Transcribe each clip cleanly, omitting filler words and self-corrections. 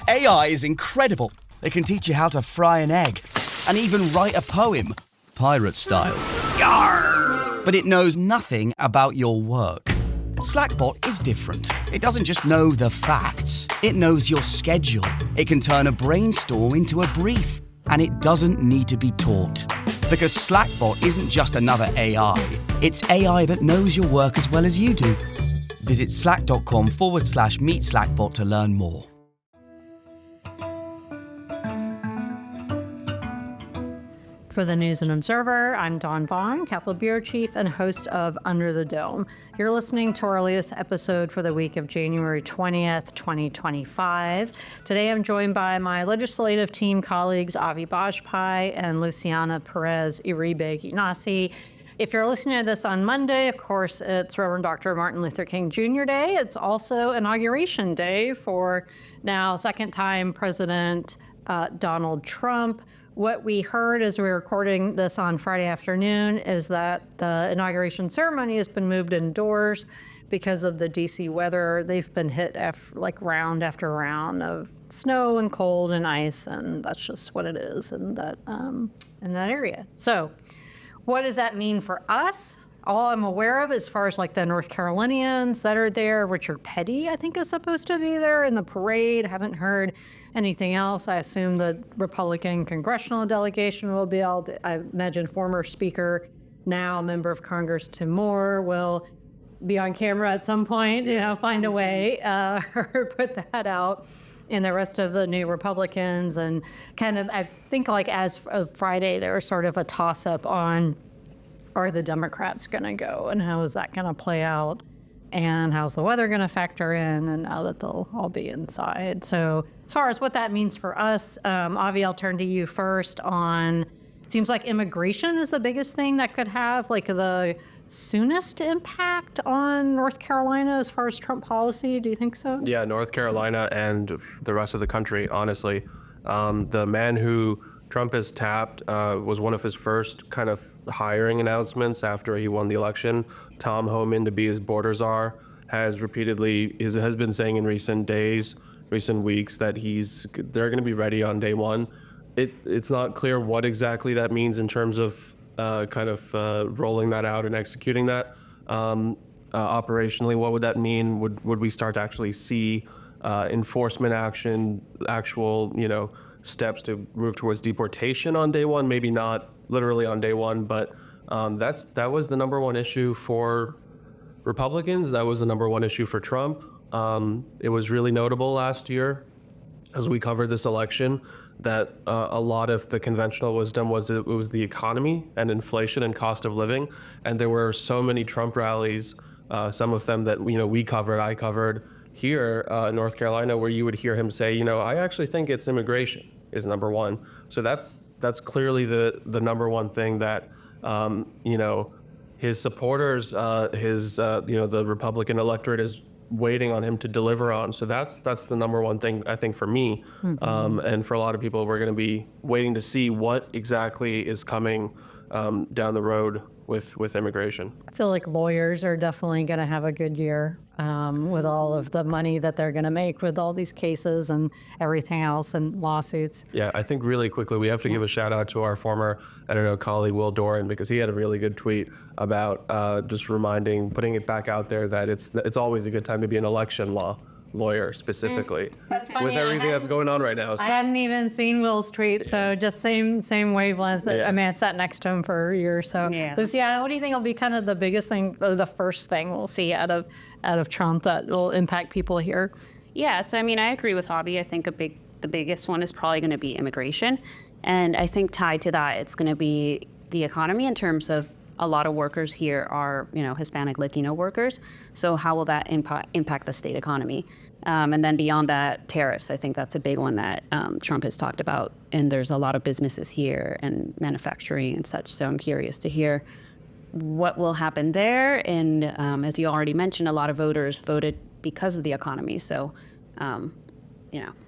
AI is incredible. It can teach you how to fry an egg and even write a poem, pirate style. Yarr! But it knows nothing about your work. Slackbot is different. It doesn't just know the facts, it knows your schedule. It can turn a brainstorm into a brief, and it doesn't need to be taught. Because Slackbot isn't just another AI, it's AI that knows your work as well as you do. Visit slack.com/meet Slackbot to learn more. For the News and Observer, I'm Dawn Vaughan, Capitol Bureau Chief and host of Under the Dome. You're listening to our latest episode for the week of January 20th, 2025. Today I'm joined by my legislative team colleagues Avi Bajpai and Luciana Perez Uribe Guinassi. If you're listening to this on Monday, of course, it's Reverend Dr. Martin Luther King Jr. Day. It's also Inauguration Day for now second-time President Donald Trump. What we heard as we were recording this on Friday afternoon is that the inauguration ceremony has been moved indoors because of the DC weather. They've been hit round after round of snow and cold and ice, and that's just what it is in that area. So what does that mean for us? All I'm aware of as far as like the North Carolinians that are there, Richard Petty, I think, is supposed to be there in the parade. Haven't heard anything else. I assume the Republican congressional delegation will be all, I imagine former Speaker, now member of Congress Tim Moore will be on camera at some point, find a way or put that out. And the rest of the new Republicans and kind of, I think like as of Friday, there was sort of a toss up on, are the Democrats going to go and how is that going to play out? And how's the weather going to factor in, and now that they'll all be inside. So as far as what that means for us, Avi, I'll turn to you first on, it seems like immigration is the biggest thing that could have like the soonest impact on North Carolina as far as Trump policy. Do you think so? Yeah, North Carolina and the rest of the country, honestly. The man who Trump has tapped was one of his first kind of hiring announcements after he won the election. Tom Homan, to be his border czar, has been saying in recent days, recent weeks, that they're going to be ready on day one. It's not clear what exactly that means in terms of rolling that out and executing that. Operationally, what would that mean? Would we start to actually see enforcement action, actual, steps to move towards deportation on day one? Maybe not literally on day one, but that was the number one issue for Republicans. That was the number one issue for Trump. It was really notable last year as we covered this election that a lot of the conventional wisdom was it was the economy and inflation and cost of living. And there were so many Trump rallies, some of them that I covered here in North Carolina, where you would hear him say, I actually think it's immigration is number one. So that's clearly the number one thing that his supporters, the Republican electorate is waiting on him to deliver on. So that's the number one thing, I think, for me. Mm-hmm. And for a lot of people, we're going to be waiting to see what exactly is coming down the road with immigration. I feel like lawyers are definitely going to have a good year with all of the money that they're going to make with all these cases and everything else and lawsuits. Yeah, I think really quickly we have to give a shout out to our former, colleague Will Doran, because he had a really good tweet about just putting it back out there that it's always a good time to be an election law lawyer specifically. That's funny. With everything that's going on right now. I hadn't even seen Will's tweet, so just same wavelength. Yeah. I mean, I sat next to him for a year or so. Yeah. Luciana, what do you think will be kind of the biggest thing, or the first thing we'll see out of Trump that will impact people here? Yeah, so I agree with Avi. I think the biggest one is probably going to be immigration. And I think tied to that, it's going to be the economy in terms of a lot of workers here are, Hispanic, Latino workers. So how will that impact the state economy? And then beyond that, tariffs. I think that's a big one that Trump has talked about. And there's a lot of businesses here and manufacturing and such. So I'm curious to hear what will happen there. And as you already mentioned, a lot of voters voted because of the economy. So,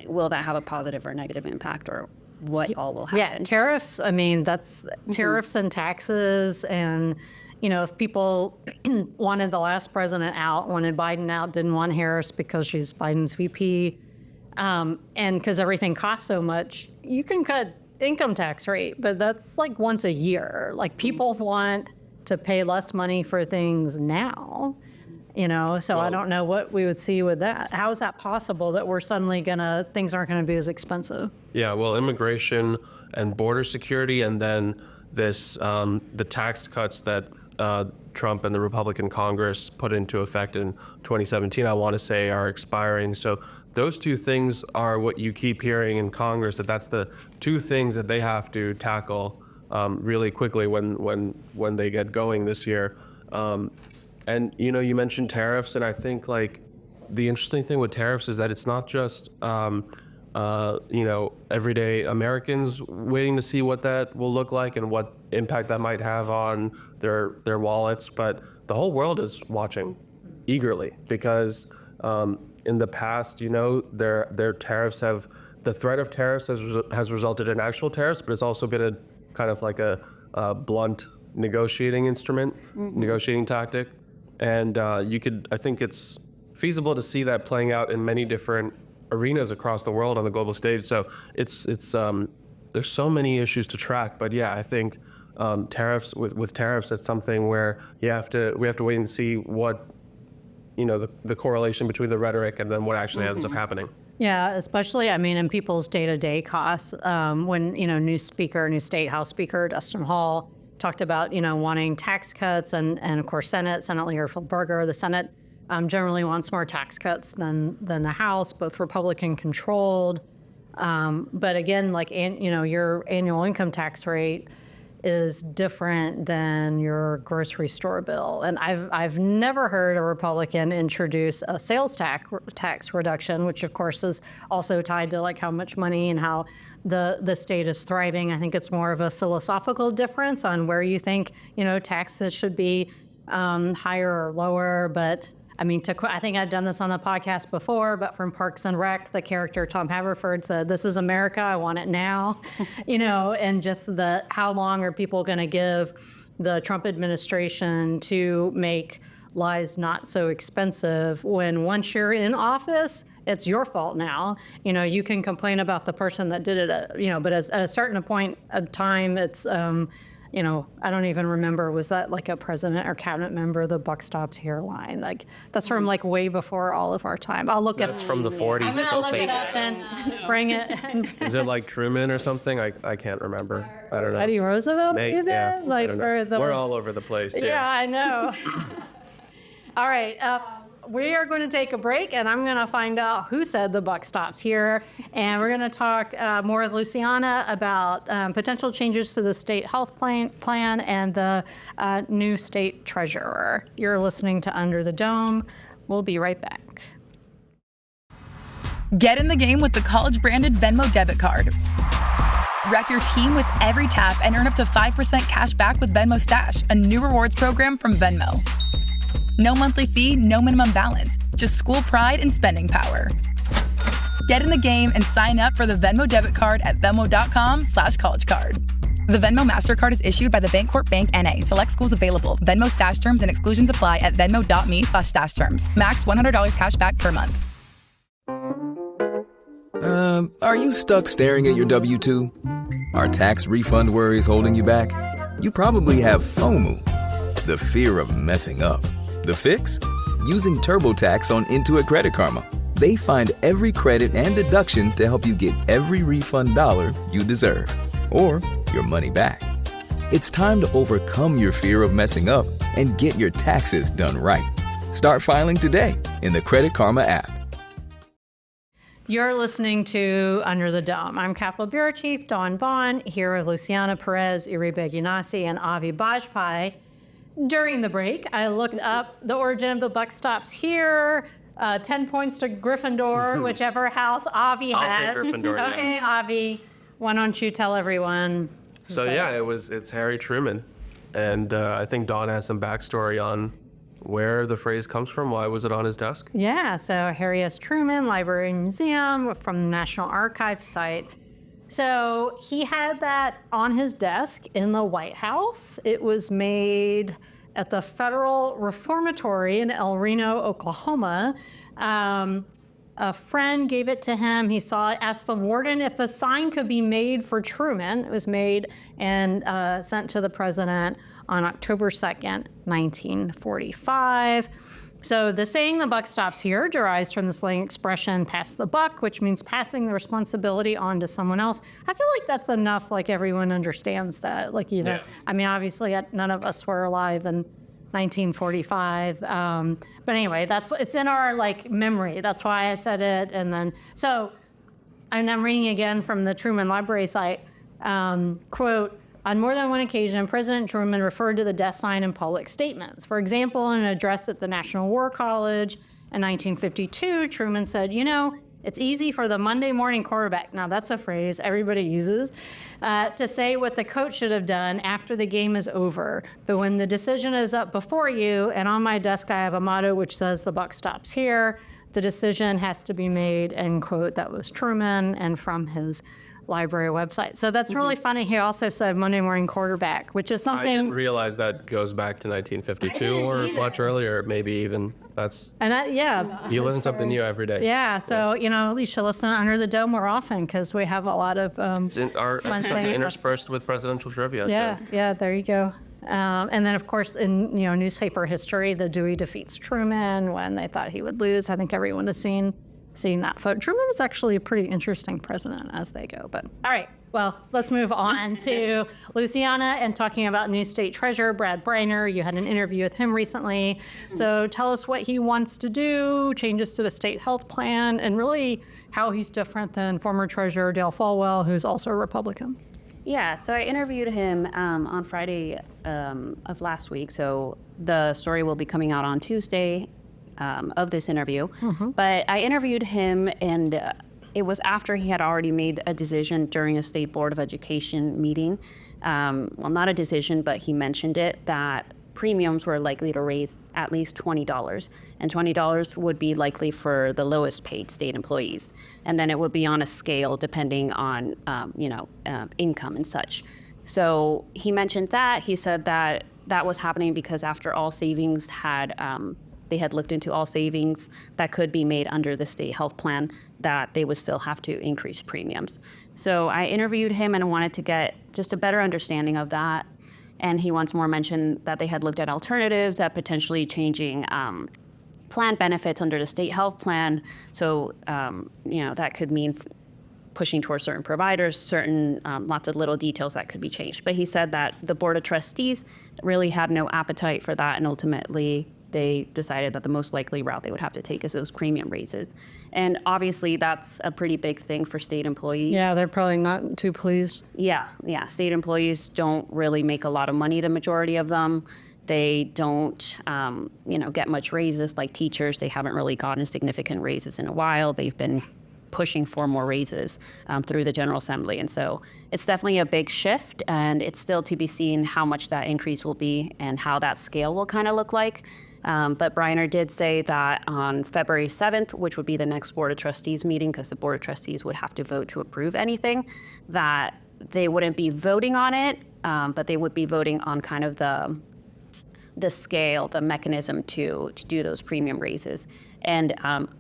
will that have a positive or negative impact, or what all will happen? Yeah, tariffs. That's tariffs and taxes. And, if people wanted the last president out, wanted Biden out, didn't want Harris because she's Biden's VP, And because everything costs so much, you can cut income tax rate, but that's like once a year. Like people want to pay less money for things now, so I don't know what we would see with that. How is that possible that we're suddenly things aren't gonna be as expensive? Yeah, well, immigration and border security, and then this the tax cuts that Trump and the Republican Congress put into effect in 2017, I want to say, are expiring. So those two things are what you keep hearing in Congress, that's the two things that they have to tackle really quickly when they get going this year. And you mentioned tariffs, and I think like the interesting thing with tariffs is that it's not just everyday Americans waiting to see what that will look like and what impact that might have on their wallets, but the whole world is watching eagerly because in the past, their tariffs the threat of tariffs has resulted in actual tariffs, but it's also been a kind of like a blunt negotiating instrument, negotiating tactic. And I think it's feasible to see that playing out in many different arenas across the world on the global stage. So it's there's so many issues to track, but yeah, I think tariffs with tariffs, it's something where we have to wait and see what the correlation between the rhetoric and then what actually ends up happening. Yeah, especially, in people's day-to-day costs. When, new State House Speaker Dustin Hall talked about, wanting tax cuts, and of course, Senate Leader Berger, the Senate generally wants more tax cuts than the House, both Republican-controlled. But again, your annual income tax rate is different than your grocery store bill. And I've never heard a Republican introduce a sales tax reduction, which of course is also tied to how much money and how the state is thriving. I think it's more of a philosophical difference on where you think, taxes should be higher or lower. But I think I've done this on the podcast before, but from Parks and Rec, the character Tom Haverford said, "This is America, I want it now," and just how long are people going to give the Trump administration to make lives not so expensive when once you're in office, it's your fault now. You can complain about the person that did it, but at a certain point of time, it's, I don't even remember, was that like a president or cabinet member, the buck stops here line? That's from way before all of our time. I'll look That's from the 40s. I'm going to look it up and bring it. Is it like Truman or something? I can't remember. I don't know. Teddy Roosevelt? Yeah, we're all over the place. Yeah, I know. All right. We are going to take a break, and I'm going to find out who said the buck stops here. And we're going to talk more with Luciana about potential changes to the state health plan and the new state treasurer. You're listening to Under the Dome. We'll be right back. Get in the game with the college-branded Venmo debit card. Wreck your team with every tap and earn up to 5% cash back with Venmo Stash, a new rewards program from Venmo. No monthly fee, no minimum balance, just school pride and spending power. Get in the game and sign up for the Venmo debit card at venmo.com/collegecard. The Venmo MasterCard is issued by the Bancorp Bank N.A. Select schools available. Venmo stash terms and exclusions apply at venmo.me/stash terms. Max $100 cash back per month. Are you stuck staring at your W-2? Are tax refund worries holding you back? You probably have FOMO, the fear of messing up. The fix? Using TurboTax on Intuit Credit Karma. They find every credit and deduction to help you get every refund dollar you deserve. Or your money back. It's time to overcome your fear of messing up and get your taxes done right. Start filing today in the Credit Karma app. You're listening to Under the Dome. I'm Capitol Bureau Chief Dawn Vaughan, here with Luciana, Perez, Uribe, Guinassi, and Avi Bajpai. During the break, I looked up the origin of the buck stops here. 10 points to Gryffindor, whichever house Avi has. I'll take Gryffindor. Okay, Yeah. Avi, why don't you tell everyone? So yeah, it's Harry Truman, and I think Dawn has some backstory on where the phrase comes from. Why was it on his desk? Yeah, so Harry S. Truman, Library and Museum from the National Archives site. So he had that on his desk in the White House. It was made at the Federal Reformatory in El Reno, Oklahoma. a friend gave it to him. He asked the warden if a sign could be made for Truman. It was made and sent to the president on October 2nd, 1945. So the saying "the buck stops here" derives from the slang expression "pass the buck," which means passing the responsibility on to someone else. I feel like that's enough, like everyone understands that. Like, you know, I mean, obviously none of us were alive in 1945. But anyway, it's in our like memory. That's why I said it. And then, and I'm reading again from the Truman Library site, quote, "On more than one occasion, President Truman referred to the death sign in public statements. For example, in an address at the National War College in 1952, Truman said, 'You know, it's easy for the Monday morning quarterback,'" now that's a phrase everybody uses, "to say what the coach should have done after the game is over. But when the decision is up before you, and on my desk I have a motto which says 'the buck stops here,' the decision has to be made," end quote. That was Truman, and from his library website. So that's really funny. He also said Monday morning quarterback, which is something. I didn't realize that goes back to 1952 or much earlier, maybe even. You learn something new every day. Yeah, so, you know, you should listen to Under the Dome more often because we have a lot of it's interspersed with presidential trivia. Yeah, there you go. And then, of course, in newspaper history, the Dewey defeats Truman when they thought he would lose. I think everyone has seen that photo. Truman was actually a pretty interesting president as they go. But all right, well, let's move on to Luciana and talking about new State Treasurer Brad Briner. You had an interview with him recently. So tell us what he wants to do, changes to the state health plan, and really how he's different than former Treasurer Dale Folwell, who's also a Republican. Yeah, so I interviewed him on Friday of last week. So the story will be coming out on Tuesday of this interview. But I interviewed him, and it was after he had already made a decision during a State Board of Education meeting. Well, not a decision, but he mentioned it, that premiums were likely to raise at least $20. And $20 would be likely for the lowest paid state employees. And then it would be on a scale depending on, income and such. So he mentioned that. He said that was happening because after all savings they had looked into all savings that could be made under the state health plan, that they would still have to increase premiums. So I interviewed him and I wanted to get just a better understanding of that. And he once more mentioned that they had looked at alternatives, at potentially changing plan benefits under the state health plan. So, that could mean pushing towards certain providers, certain lots of little details that could be changed. But he said that the Board of Trustees really had no appetite for that, and ultimately they decided that the most likely route they would have to take is those premium raises. And obviously that's a pretty big thing for state employees. Yeah, they're probably not too pleased. Yeah. State employees don't really make a lot of money, the majority of them. They don't, get much raises like teachers. They haven't really gotten significant raises in a while. They've been pushing for more raises through the General Assembly. And so it's definitely a big shift, and it's still to be seen how much that increase will be and how that scale will kind of look like. But Briner did say that on February 7th, which would be the next Board of Trustees meeting, because the Board of Trustees would have to vote to approve anything, that they wouldn't be voting on it, but they would be voting on kind of the scale, the mechanism to do those premium raises. And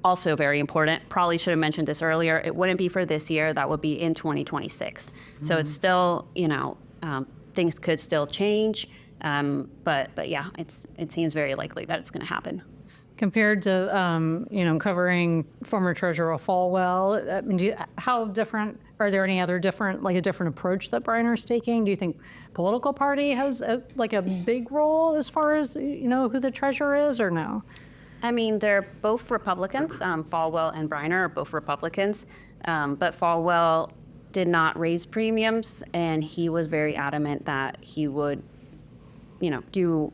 also very important, probably should have mentioned this earlier, it wouldn't be for this year, that would be in 2026. So it's still, things could still change. But yeah, it seems very likely that it's going to happen. Compared to, covering former Treasurer Falwell, how different, are there any other a different approach that Briner's taking? Do you think political party has a big role as far as, who the treasurer is, or no? I mean, they're both Republicans. Falwell and Briner are both Republicans. But Falwell did not raise premiums, and he was very adamant that he would do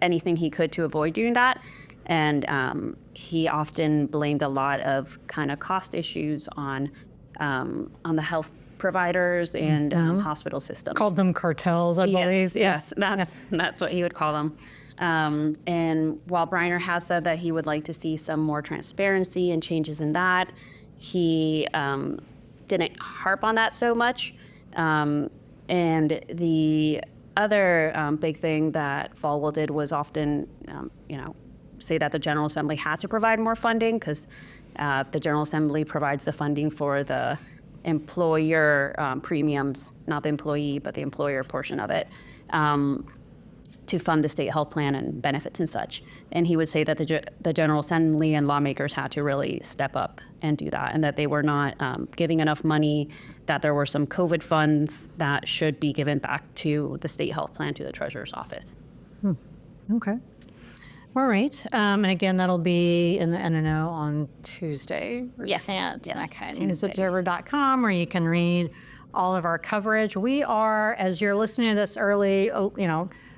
anything he could to avoid doing that. And he often blamed a lot of kind of cost issues on the health providers and hospital systems. Called them cartels, I believe. Yes, that's what he would call them. And while Briner has said that he would like to see some more transparency and changes in that, he didn't harp on that so much. And the other big thing that Falwell did was often, say that the General Assembly had to provide more funding because, The General Assembly provides the funding for the employer premiums, not the employee, but the employer portion of it, to fund the state health plan and benefits and such. And he would say that the General Assembly and lawmakers had to really step up and do that, and that they were not giving enough money, that there were some COVID funds that should be given back to the state health plan, to the treasurer's office. Okay. All right. And again, that'll be in the NNO on Tuesday. Yes. Okay. Tuesday. Newsobserver.com, where you can read all of our coverage. We are, as you're listening to this early,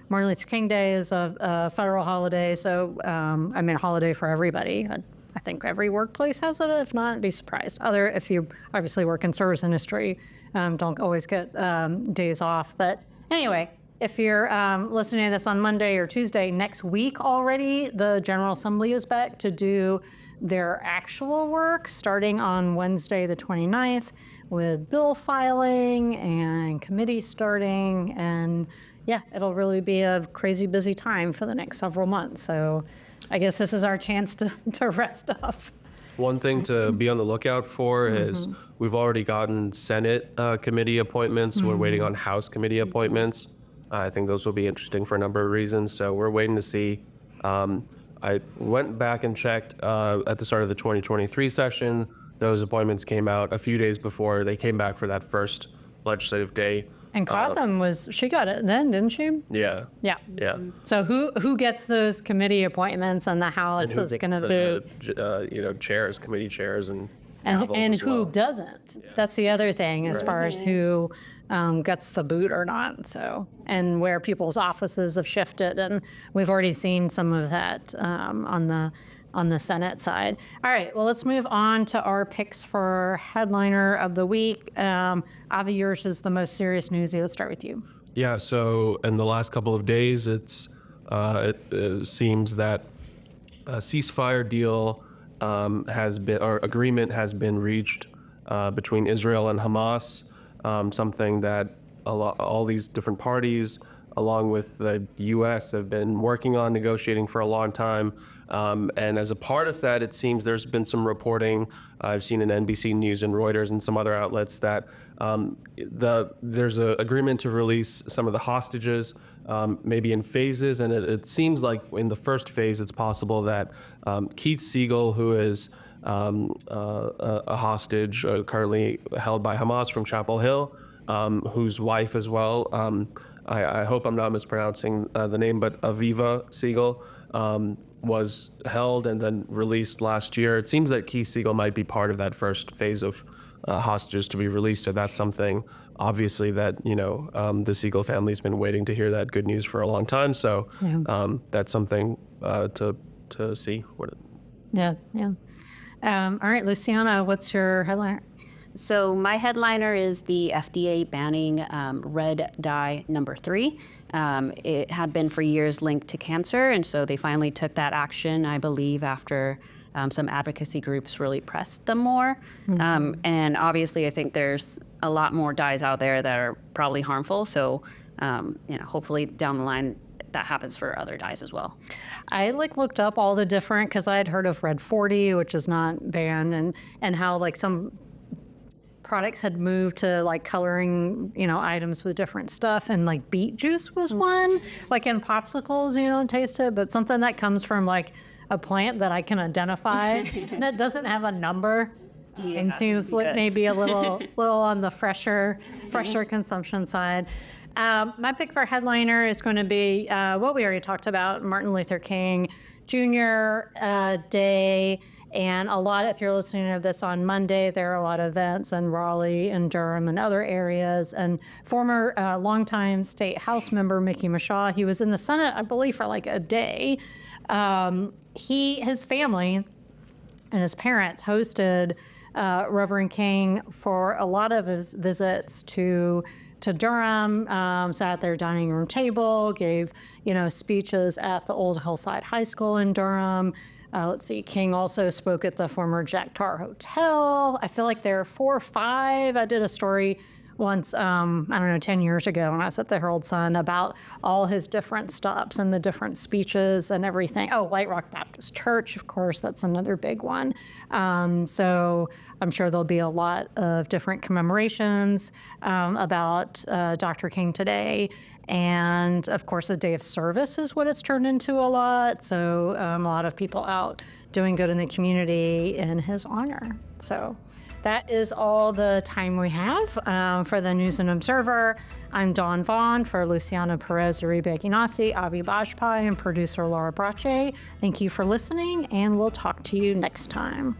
Martin Luther King Day is a federal holiday. So, a holiday for everybody. I think every workplace has it. If not, be surprised. If you obviously work in service industry, don't always get days off. But anyway, if you're listening to this on Monday or Tuesday, next week already, the General Assembly is back to do their actual work, starting on Wednesday the 29th, with bill filing and committee starting. And yeah, it'll really be a crazy busy time for the next several months. So I guess this is our chance to rest up. One thing to be on the lookout for is we've already gotten Senate committee appointments. We're waiting on House committee appointments. I think those will be interesting for a number of reasons. So we're waiting to see. I went back and checked at the start of the 2023 session. Those appointments came out a few days before they came back for that first legislative day. And Cotham she got it then, didn't she? Yeah. Yeah. Yeah. So who gets those committee appointments, and the House is going to vote? Chairs, committee chairs, and who doesn't? Yeah. That's the other thing as far as who gets the boot or not. So, and where people's offices have shifted, and we've already seen some of that on the Senate side. All right, well, let's move on to our picks for headliner of the week. Avi, yours is the most serious newsy. Let's start with you. Yeah, so in the last couple of days, it seems that a ceasefire deal agreement has been reached between Israel and Hamas, something that all these different parties, along with the U.S., have been working on negotiating for a long time. And as a part of that, it seems there's been some reporting. I've seen in NBC News and Reuters and some other outlets that there's an agreement to release some of the hostages, maybe in phases. And it seems like in the first phase, it's possible that Keith Siegel, who is a hostage currently held by Hamas from Chapel Hill, whose wife as well, I hope I'm not mispronouncing the name, but Aviva Siegel, was held and then released last year. It seems that Keith Siegel might be part of that first phase of hostages to be released. So that's something, obviously, that the Siegel family's been waiting to hear that good news for a long time. So that's something to see. Yeah. All right, Luciana, what's your headliner? So my headliner is the FDA banning red dye number 3. It had been for years linked to cancer, and so they finally took that action, I believe, after some advocacy groups really pressed them more. And obviously, I think there's a lot more dyes out there that are probably harmful. So, hopefully down the line, that happens for other dyes as well. I looked up all the different, because I had heard of Red 40, which is not banned, and how some products had moved to coloring, items with different stuff, and beet juice was one, in popsicles, taste it, but something that comes from a plant that I can identify that doesn't have a number. Yeah, and seems maybe a little on the fresher consumption side. My pick for headliner is going to be what we already talked about, Martin Luther King Jr. Day. And if you're listening to this on Monday, there are a lot of events in Raleigh and Durham and other areas. And former longtime state House member Mickey Mashaw, he was in the Senate, I believe, for a day. His family and his parents hosted Reverend King for a lot of his visits to Durham, sat at their dining room table, gave speeches at the old Hillside High School in Durham. King also spoke at the former Jack Tar Hotel. I feel like there are 4 or 5. I did a story once, I don't know, 10 years ago when I was at the Herald Sun about all his different stops and the different speeches and everything. Oh, White Rock Baptist Church, of course, that's another big one. So I'm sure there'll be a lot of different commemorations about Dr. King today. And of course, a day of service is what it's turned into a lot. So a lot of people out doing good in the community in his honor. So that is all the time we have for the News and Observer. I'm Dawn Vaughan for Luciana, Perez, Uribe, Guinassi, Avi Bajpai, and producer Laura Brache. Thank you for listening, and we'll talk to you next time.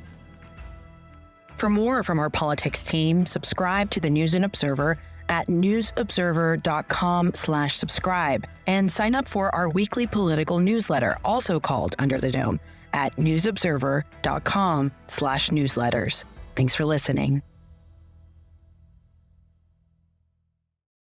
For more from our politics team, subscribe to the News and Observer at newsobserver.com/subscribe and sign up for our weekly political newsletter, also called Under the Dome, at newsobserver.com/newsletters. Thanks for listening.